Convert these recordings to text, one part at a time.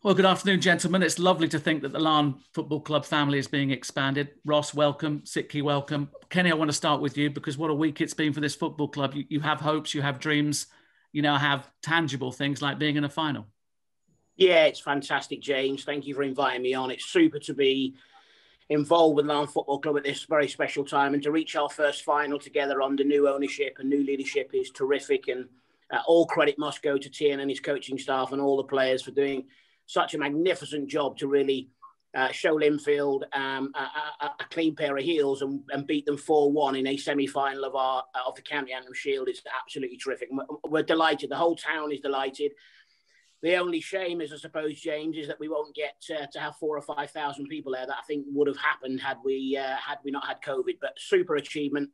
Well, good afternoon, gentlemen. It's lovely to think that the Larne Football Club family is being expanded. Ross, welcome. Sitki, welcome. Kenny, I want to start with you because what a week it's been for this football club. You have hopes, you have dreams, you now have tangible things like being in a final. Yeah, it's fantastic, James. Thank you for inviting me on. It's super to be involved with Larne Football Club at this very special time, and to reach our first final together under new ownership and new leadership is terrific. And all credit must go to Tien and his coaching staff and all the players for doing such a magnificent job to really show Linfield a clean pair of heels and beat them 4-1 in a semi-final of the County Antrim Shield. It's absolutely terrific. We're delighted. The whole town is delighted. The only shame is, I suppose, James, is that we won't get to have 4,000 or 5,000 people there. That I think would have happened had we not had COVID. But super achievement.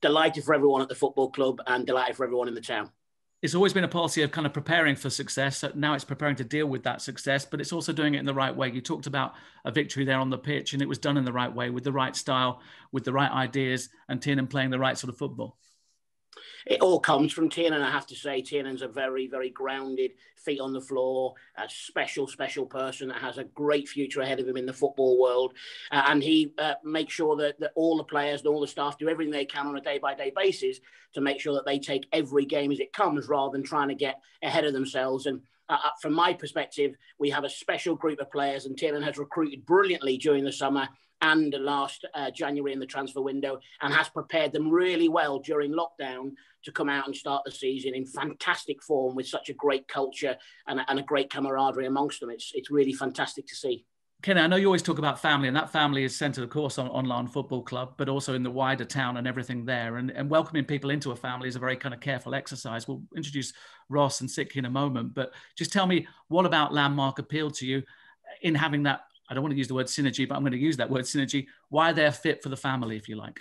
Delighted for everyone at the football club and delighted for everyone in the town. It's always been a policy of kind of preparing for success. Now it's preparing to deal with that success, but it's also doing it in the right way. You talked about a victory there on the pitch, and it was done in the right way, with the right style, with the right ideas, and Tiernan playing the right sort of football. It all comes from Tiernan, I have to say. Tiernan's a very, very grounded, feet on the floor, a special person that has a great future ahead of him in the football world. And he makes sure that all the players and all the staff do everything they can on a day-by-day basis to make sure that they take every game as it comes rather than trying to get ahead of themselves. And from my perspective, we have a special group of players, and Tiernan has recruited brilliantly during the summer and last January in the transfer window, and has prepared them really well during lockdown to come out and start the season in fantastic form with such a great culture and a great camaraderie amongst them. It's really fantastic to see. Kenny, I know you always talk about family, and that family is centred, of course, on Larne Football Club, but also in the wider town and everything there. And welcoming people into a family is a very kind of careful exercise. We'll introduce Ross and Sitki in a moment, but just tell me, what about Landmark appealed to you in having that, I don't want to use the word synergy, but I'm going to use that word synergy, why they're fit for the family, if you like?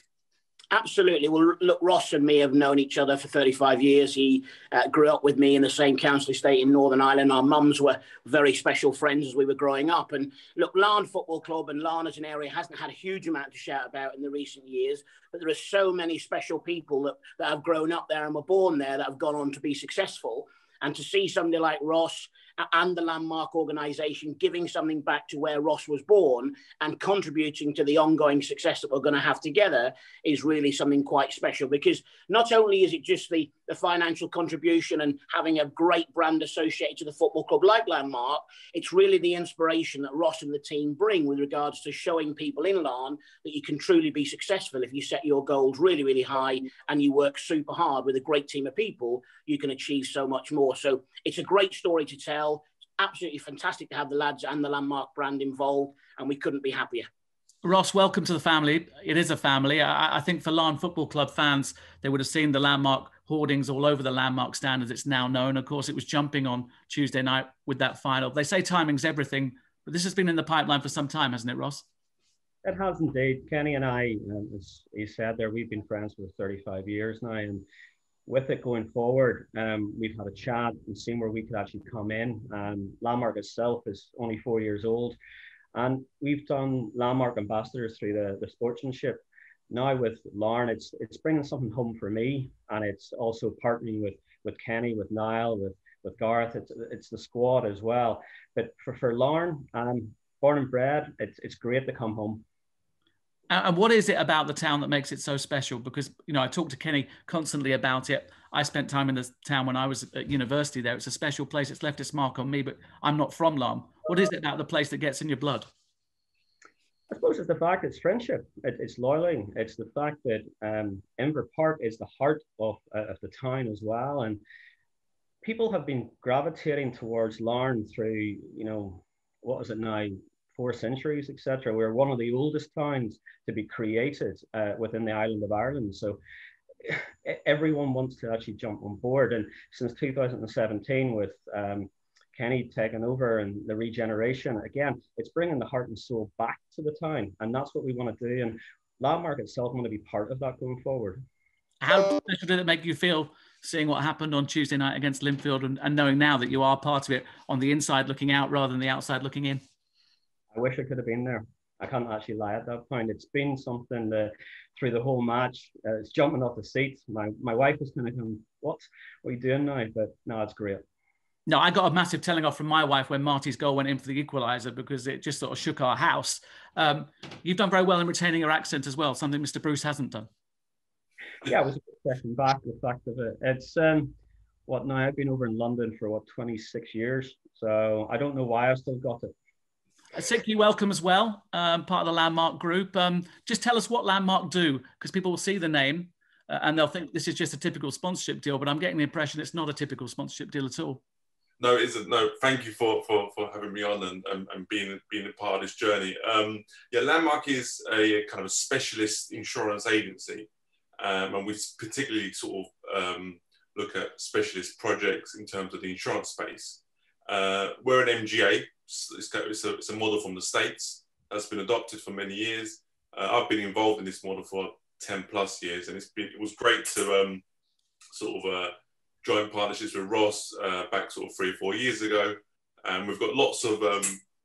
Absolutely. Well, look, Ross and me have known each other for 35 years. He grew up with me in the same council estate in Northern Ireland. Our mums were very special friends as we were growing up. And look, Larne Football Club and Larne as an area hasn't had a huge amount to shout about in the recent years, but there are so many special people that have grown up there and were born there that have gone on to be successful. And to see somebody like Ross and the Landmark organisation giving something back to where Ross was born and contributing to the ongoing success that we're going to have together is really something quite special, because not only is it just the financial contribution and having a great brand associated to the football club like Landmark, it's really the inspiration that Ross and the team bring with regards to showing people in Larne that you can truly be successful if you set your goals really, really high and you work super hard with a great team of people. You can achieve so much more. So it's a great story to tell. Absolutely fantastic to have the lads and the Landmark brand involved, and we couldn't be happier. Ross, welcome to the family. It is a family. I think for Larne Football Club fans, they would have seen the Landmark hoardings all over the Landmark stand, as it's now known. Of course, it was jumping on Tuesday night with that final. They say timing's everything, but this has been in the pipeline for some time, hasn't it, Ross? It has indeed. Kenny and I, as he said there, we've been friends for 35 years now, and with it going forward, we've had a chat and seen where we could actually come in. Landmark itself is only 4 years old, and we've done Landmark ambassadors through the sportsmanship. Now with Larne, it's bringing something home for me, and it's also partnering with Kenny, with Niall, with Gareth. It's the squad as well. But for Larne, born and bred, it's great to come home. And what is it about the town that makes it so special? Because, you know, I talk to Kenny constantly about it. I spent time in the town when I was at university there. It's a special place. It's left its mark on me, but I'm not from Larne. What is it about the place that gets in your blood? I suppose it's the fact it's friendship. It's loyalty. It's the fact that Inver Park is the heart of the town as well. And people have been gravitating towards Larne through, you know, what is it now? 4 centuries, etc. We're one of the oldest towns to be created within the island of Ireland. So everyone wants to actually jump on board. And since 2017, with Kenny taking over and the regeneration, again, it's bringing the heart and soul back to the town. And that's what we want to do. And Landmark itself want to be part of that going forward. How special did it make you feel seeing what happened on Tuesday night against Linfield and knowing now that you are part of it on the inside looking out rather than the outside looking in? I wish I could have been there. I can't actually lie at that point. It's been something that through the whole match, it's jumping off the seat. My wife was kind of going, what are you doing now? But no, it's great. No, I got a massive telling off from my wife when Marty's goal went in for the equaliser, because it just sort of shook our house. You've done very well in retaining your accent as well, something Mr. Bruce hasn't done. Yeah, I was taken back the fact of it. It's what now? I've been over in London for 26 years, so I don't know why I still got it. Sick, you welcome as well, part of the Landmark Group. Just tell us what Landmark do, because people will see the name and they'll think this is just a typical sponsorship deal, but I'm getting the impression it's not a typical sponsorship deal at all. No, it isn't. No, thank you for having me on and being a part of this journey. Yeah, Landmark is a kind of a specialist insurance agency, and we particularly sort of look at specialist projects in terms of the insurance space. We're an MGA. It's a model from the States that's been adopted for many years. I've been involved in this model for 10+ years, and it was great to joint partnerships with Ross back sort of 3 or 4 years ago. And we've got lots of,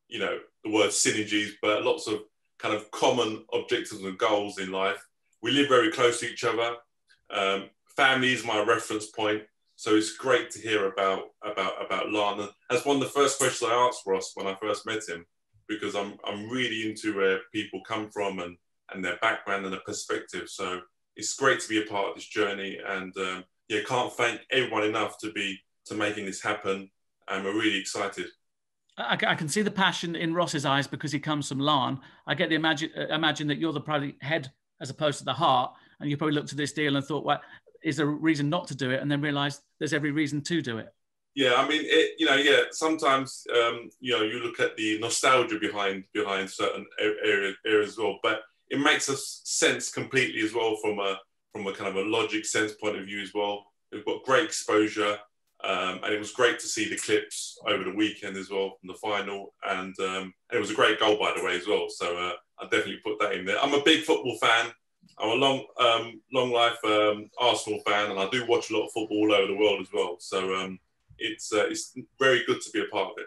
you know, the word synergies, but lots of kind of common objectives and goals in life. We live very close to each other. Family is my reference point. So it's great to hear about Larne. That's one of the first questions I asked Ross when I first met him, because I'm really into where people come from and their background and their perspective. So it's great to be a part of this journey, and yeah, can't thank everyone enough to making this happen, and we're really excited. I can see the passion in Ross's eyes because he comes from Larne. I get the imagine that you're the probably head as opposed to the heart, and you probably looked at this deal and thought, well, is there a reason not to do it? And then realised there's every reason to do it. Yeah, I mean, sometimes, you know, you look at the nostalgia behind certain areas as well, but it makes us sense completely as well from a kind of a logic sense point of view as well. We've got great exposure, and it was great to see the clips over the weekend as well from the final, and it was a great goal, by the way, as well. So I definitely put that in there. I'm a big football fan. I'm a long life Arsenal fan, and I do watch a lot of football all over the world as well. So it's very good to be a part of it.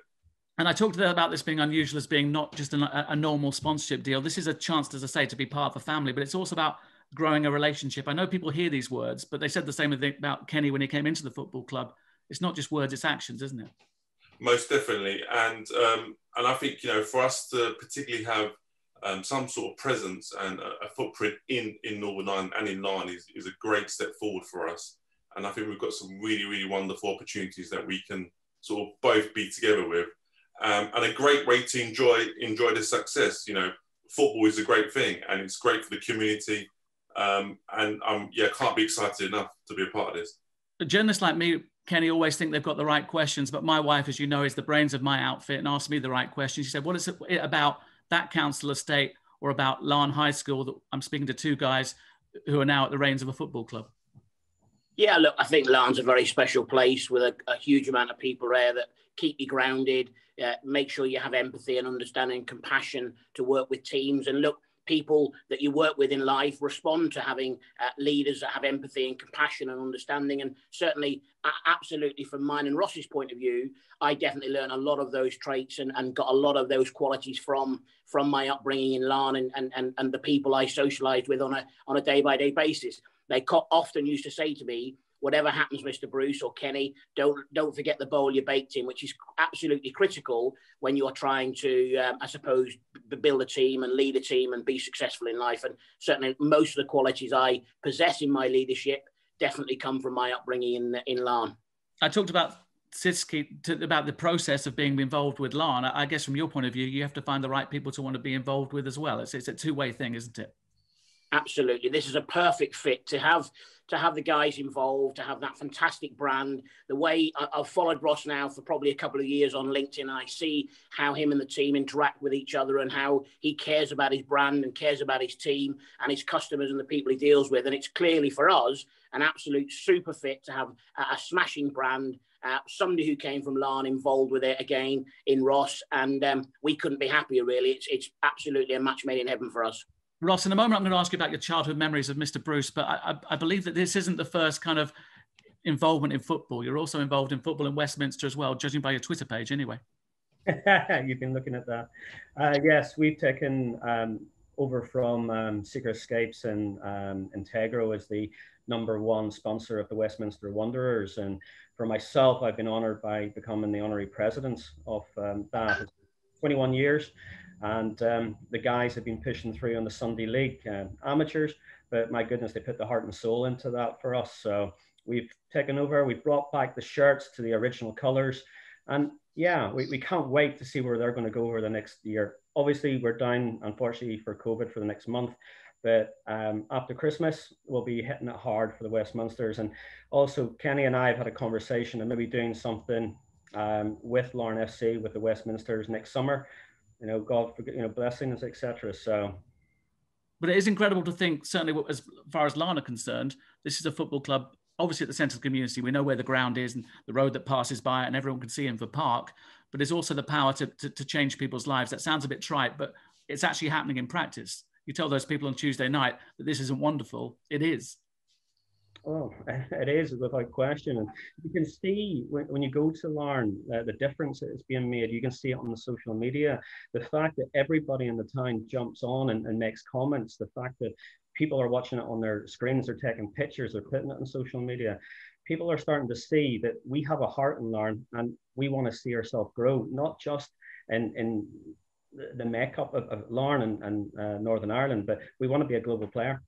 And I talked about this being unusual as being not just a normal sponsorship deal. This is a chance, as I say, to be part of a family, but it's also about growing a relationship. I know people hear these words, but they said the same thing about Kenny when he came into the football club. It's not just words, it's actions, isn't it? Most definitely. And I think, you know, for us to particularly have some sort of presence and a footprint in Northern Ireland and in Larne is a great step forward for us. And I think we've got some really, really wonderful opportunities that we can sort of both be together with. And a great way to enjoy the success. You know, football is a great thing, and it's great for the community. Can't be excited enough to be a part of this. A journalist like me, Kenny, always think they've got the right questions, but my wife, as you know, is the brains of my outfit and asked me the right questions. She said, what is it about that council estate or about Larne High School that I'm speaking to two guys who are now at the reins of a football club? Yeah, look, I think Larne's a very special place with a huge amount of people there that keep you grounded, make sure you have empathy and understanding and compassion to work with teams. And look, people that you work with in life respond to having leaders that have empathy and compassion and understanding. And certainly, absolutely, from mine and Ross's point of view, I definitely learned a lot of those traits and got a lot of those qualities from my upbringing in Larne and the people I socialised with on a day-by-day basis. They often used to say to me, whatever happens, Mr. Bruce or Kenny, don't forget the bowl you baked in, which is absolutely critical when you're trying to, I suppose, build a team and lead a team and be successful in life. And certainly most of the qualities I possess in my leadership definitely come from my upbringing in Larne. I talked about about the process of being involved with Larne. I guess from your point of view, you have to find the right people to want to be involved with as well. It's a two-way thing, isn't it? Absolutely. This is a perfect fit to have the guys involved, to have that fantastic brand. The way I've followed Ross now for probably a couple of years on LinkedIn, and I see how him and the team interact with each other and how he cares about his brand and cares about his team and his customers and the people he deals with. And it's clearly for us an absolute super fit to have a smashing brand, somebody who came from Larne involved with it again in Ross. And we couldn't be happier, really. It's absolutely a match made in heaven for us. Ross, in a moment, I'm going to ask you about your childhood memories of Mr. Bruce, but I believe that this isn't the first kind of involvement in football. You're also involved in football in Westminster as well, judging by your Twitter page anyway. You've been looking at that. Yes, we've taken over from Seeker Escapes and Integro as the #1 sponsor of the Westminster Wanderers. And for myself, I've been honoured by becoming the honorary president of that. It's 21 years. And the guys have been pushing through on the Sunday League amateurs, but my goodness, they put the heart and soul into that for us. So we've taken over, we've brought back the shirts to the original colours. And yeah, we can't wait to see where they're going to go over the next year. Obviously, we're down, unfortunately, for COVID for the next month. But after Christmas, we'll be hitting it hard for the Westminsters. And also, Kenny and I have had a conversation and maybe doing something with Larne FC, with the Westminsters next summer. You know, God, blessings, etc. So, but it is incredible to think, certainly as far as Larne are concerned, this is a football club, obviously at the centre of the community. We know where the ground is and the road that passes by it, and everyone can see in the park. But there's also the power to change people's lives. That sounds a bit trite, but it's actually happening in practice. You tell those people on Tuesday night that this isn't wonderful. It is. Oh, it is, without question. And you can see when you go to Larne, the difference that is being made. You can see it on the social media. The fact that everybody in the town jumps on and makes comments, the fact that people are watching it on their screens, they're taking pictures, they're putting it on social media. People are starting to see that we have a heart in Larne and we want to see ourselves grow, not just in the makeup of Larne and Northern Ireland, but we want to be a global player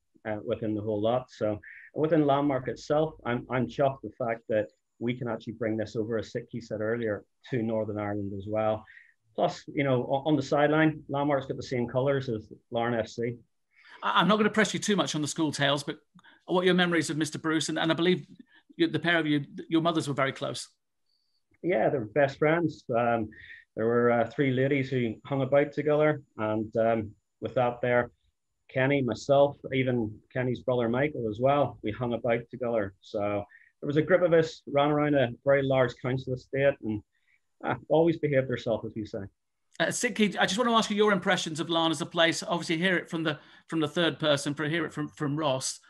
within the whole lot. So within Landmark itself, I'm shocked the fact that we can actually bring this over, as Siki said earlier, to Northern Ireland as well. Plus, you know, on the sideline, Landmark's got the same colours as Larne FC. I'm not going to press you too much on the school tales, but what are your memories of Mr. Bruce? And I believe the pair of you, your mothers were very close. Yeah, they were best friends. There were 3 ladies who hung about together. And with that there, Kenny, myself, even Kenny's brother Michael as well, we hung about together. So there was a group of us, ran around a very large council estate and always behaved ourselves, as we say. Siki, I just want to ask you your impressions of Larne as a place. Obviously, hear it from the third person, hear it from Ross.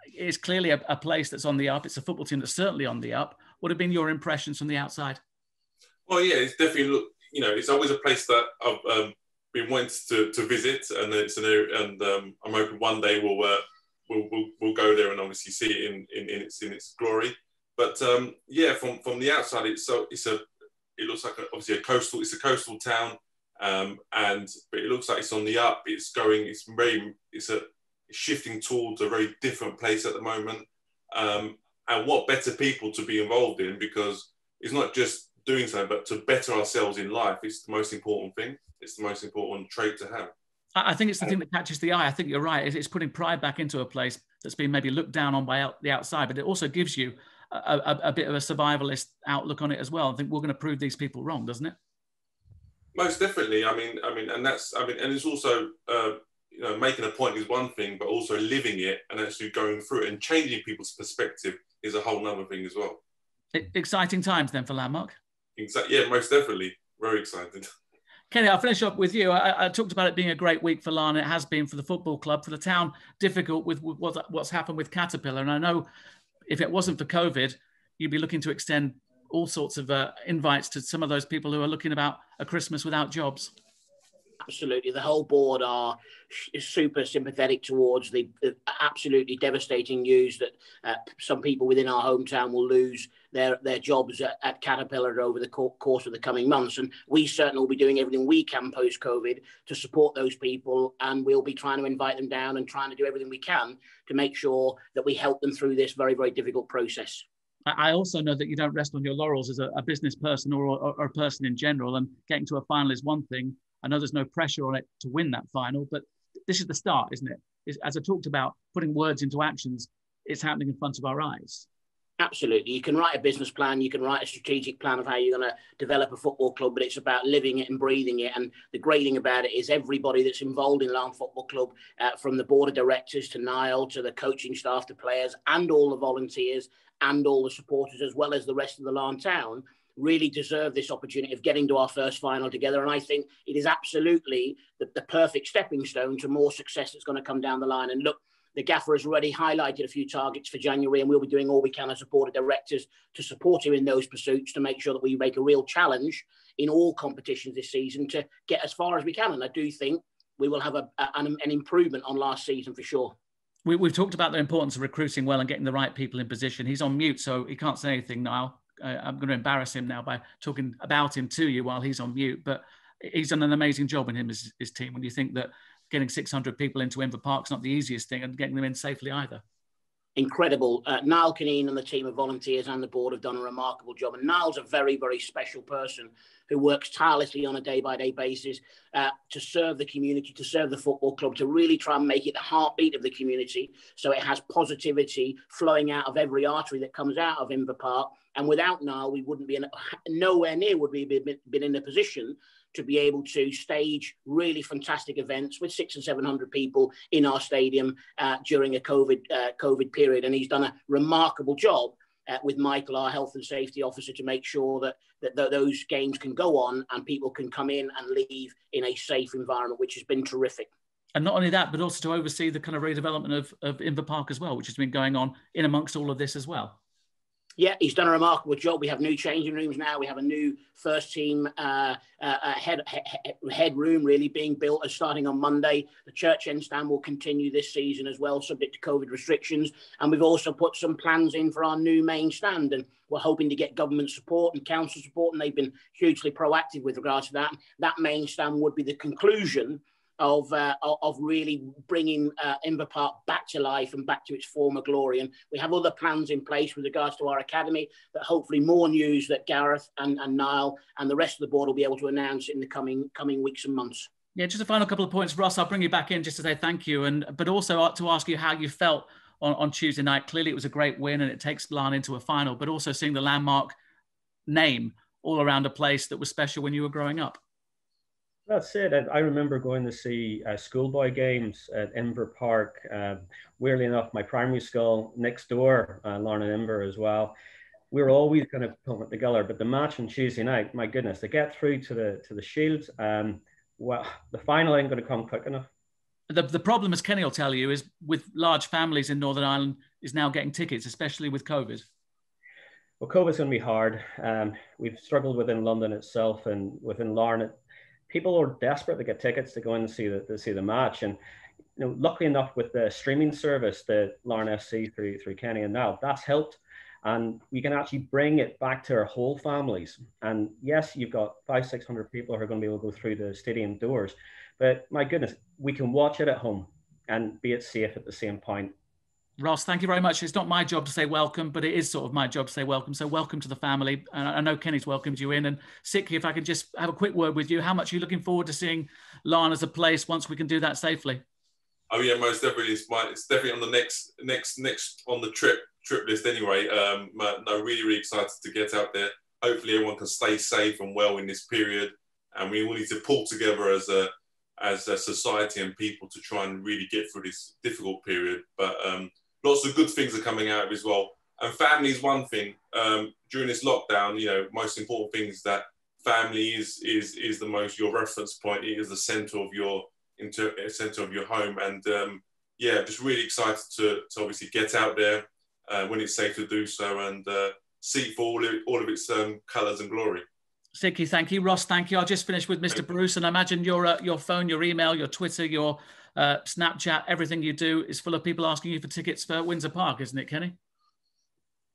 It's clearly a place that's on the up. It's a football team that's certainly on the up. What have been your impressions from the outside? Well, yeah, it's definitely, it's always a place that I've been wanting to visit, and it's an area, and I'm hoping one day we'll go there and obviously see it in its glory. But yeah, from the outside, it looks like obviously a coastal town, but it looks like it's on the up. It's shifting towards a very different place at the moment. And what better people to be involved in, because it's not just doing something, but to better ourselves in life. It's the most important thing. It's the most important trait to have. I think it's the thing that catches the eye. I think you're right. It's putting pride back into a place that's been maybe looked down on by the outside, but it also gives you a bit of a survivalist outlook on it as well. I think we're going to prove these people wrong, doesn't it? Most definitely. And it's also, making a point is one thing, but also living it and actually going through it and changing people's perspective is a whole nother thing as well. Exciting times then for Landmark. Yeah, most definitely. Very excited. Kenny, I'll finish up with you. I talked about it being a great week for Larne. It has been for the football club, for the town, difficult with what's happened with Caterpillar. And I know if it wasn't for COVID, you'd be looking to extend all sorts of invites to some of those people who are looking about a Christmas without jobs. Absolutely. The whole board are super sympathetic towards the absolutely devastating news that some people within our hometown will lose their jobs at Caterpillar over the course of the coming months. And we certainly will be doing everything we can post-COVID to support those people. And we'll be trying to invite them down and trying to do everything we can to make sure that we help them through this very, very difficult process. I also know that you don't rest on your laurels as a business person or a person in general. And getting to a final is one thing. I know there's no pressure on it to win that final, but this is the start, isn't it? As I talked about, putting words into actions, it's happening in front of our eyes. Absolutely. You can write a business plan, you can write a strategic plan of how you're going to develop a football club, but it's about living it and breathing it. And the great thing about it is everybody that's involved in Larne Football Club, from the board of directors to Niall, to the coaching staff, to players, and all the volunteers, and all the supporters, as well as the rest of the Larne town, really deserve this opportunity of getting to our first final together. And I think it is absolutely the perfect stepping stone to more success that's going to come down the line. And look, the gaffer has already highlighted a few targets for January, and we'll be doing all we can as a board of directors to support him in those pursuits, to make sure that we make a real challenge in all competitions this season to get as far as we can. And I do think we will have an improvement on last season for sure. We've talked about the importance of recruiting well and getting the right people in position. He's on mute, so he can't say anything, Niall. I'm going to embarrass him now by talking about him to you while he's on mute. But he's done an amazing job in him, his team. When you think that getting 600 people into Inver Park's not the easiest thing, and getting them in safely either. Incredible. Niall Kineen and the team of volunteers and the board have done a remarkable job. And Niall's a very, very special person who works tirelessly on a day-by-day basis to serve the community, to serve the football club, to really try and make it the heartbeat of the community. So it has positivity flowing out of every artery that comes out of Inver Park. And without Niall, we wouldn't be nowhere near would we been in a position to be able to stage really fantastic events with 600 and 700 people in our stadium during a COVID period. And he's done a remarkable job with Michael, our health and safety officer, to make sure that those games can go on and people can come in and leave in a safe environment, which has been terrific. And not only that, but also to oversee the kind of redevelopment of Inver Park as well, which has been going on in amongst all of this as well. Yeah, he's done a remarkable job. We have new changing rooms now. We have a new first team head room really being built starting on Monday. The church end stand will continue this season as well, subject to COVID restrictions. And we've also put some plans in for our new main stand. And we're hoping to get government support and council support. And they've been hugely proactive with regards to that. That main stand would be the conclusion of really bringing Inver Park back to life and back to its former glory. And we have other plans in place with regards to our academy that hopefully more news that Gareth and Niall and the rest of the board will be able to announce in the coming weeks and months. Yeah, just a final couple of points. Ross, I'll bring you back in just to say thank you, but also to ask you how you felt on Tuesday night. Clearly it was a great win and it takes Larne into a final, but also seeing the landmark name all around a place that was special when you were growing up. That's it. I remember going to see schoolboy games at Inver Park. Weirdly enough, my primary school next door, Larne and Inver as well. We were always kind of putting it together. But the match on Tuesday night, my goodness, to get through to the Shield, well, the final ain't going to come quick enough. The problem, as Kenny will tell you, is with large families in Northern Ireland is now getting tickets, especially with COVID. Well, COVID's going to be hard. We've struggled within London itself and within Larne. People are desperate to get tickets to go in and see the match. And luckily enough, with the streaming service that Larne FC through Kenny and now, that's helped. And we can actually bring it back to our whole families. And yes, you've got 500-600 people who are going to be able to go through the stadium doors. But my goodness, we can watch it at home and be it safe at the same point. Ross, thank you very much. It's not my job to say welcome, but it is sort of my job to say welcome. So welcome to the family. And I know Kenny's welcomed you in. And Sicky, if I can just have a quick word with you, how much are you looking forward to seeing Larne as a place once we can do that safely? Oh yeah, most definitely. It's definitely on the next on the trip list anyway. No, really excited to get out there. Hopefully everyone can stay safe and well in this period. And we all need to pull together as a society and people to try and really get through this difficult period. But lots of good things are coming out of it as well. And family is one thing. During this lockdown, most important thing is that family is the most, your reference point. It is the centre of your home. And just really excited to obviously get out there when it's safe to do so and see for all of its colours and glory. Sicky, thank you. Ross, thank you. I'll just finish with Mr. Bruce. And I imagine your phone, your email, your Twitter, your Snapchat, everything you do is full of people asking you for tickets for Windsor Park, isn't it, Kenny?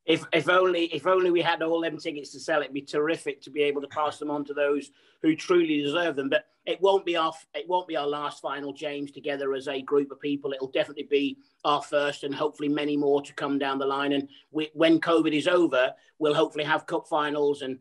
If only we had all them tickets to sell, it'd be terrific to be able to pass them on to those who truly deserve them. But it won't be our last final, James, together as a group of people. It'll definitely be our first, and hopefully many more to come down the line. And when COVID is over, we'll hopefully have cup finals and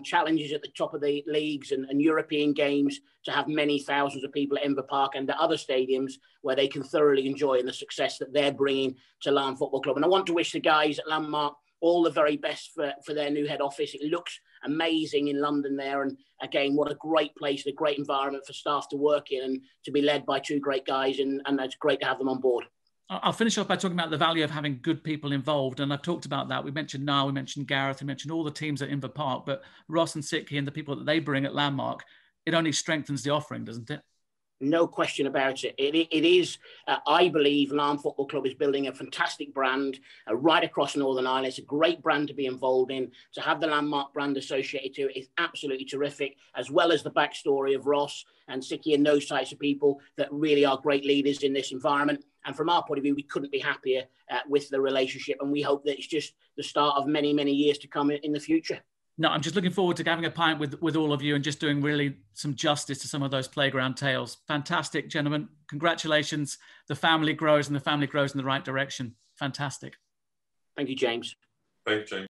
challenges at the top of the leagues and European games to have many thousands of people at Inver Park and the other stadiums where they can thoroughly enjoy the success that they're bringing to Larne Football Club. And I want to wish the guys at Landmark all the very best for their new head office. It looks amazing in London there. And again, what a great place, a great environment for staff to work in and to be led by two great guys. And it's great to have them on board. I'll finish off by talking about the value of having good people involved. And I've talked about that. We mentioned Niall, we mentioned Gareth, we mentioned all the teams at Inver Park, but Ross and Sicky and the people that they bring at Landmark, it only strengthens the offering, doesn't it? No question about it. It is, I believe, Larne Football Club is building a fantastic brand right across Northern Ireland. It's a great brand to be involved in. To have the landmark brand associated to it is absolutely terrific, as well as the backstory of Ross and Sicky and those types of people that really are great leaders in this environment. And from our point of view, we couldn't be happier with the relationship. And we hope that it's just the start of many, many years to come in the future. No, I'm just looking forward to having a pint with all of you and just doing really some justice to some of those playground tales. Fantastic, gentlemen. Congratulations. The family grows, and the family grows in the right direction. Fantastic. Thank you, James. Thank you, James.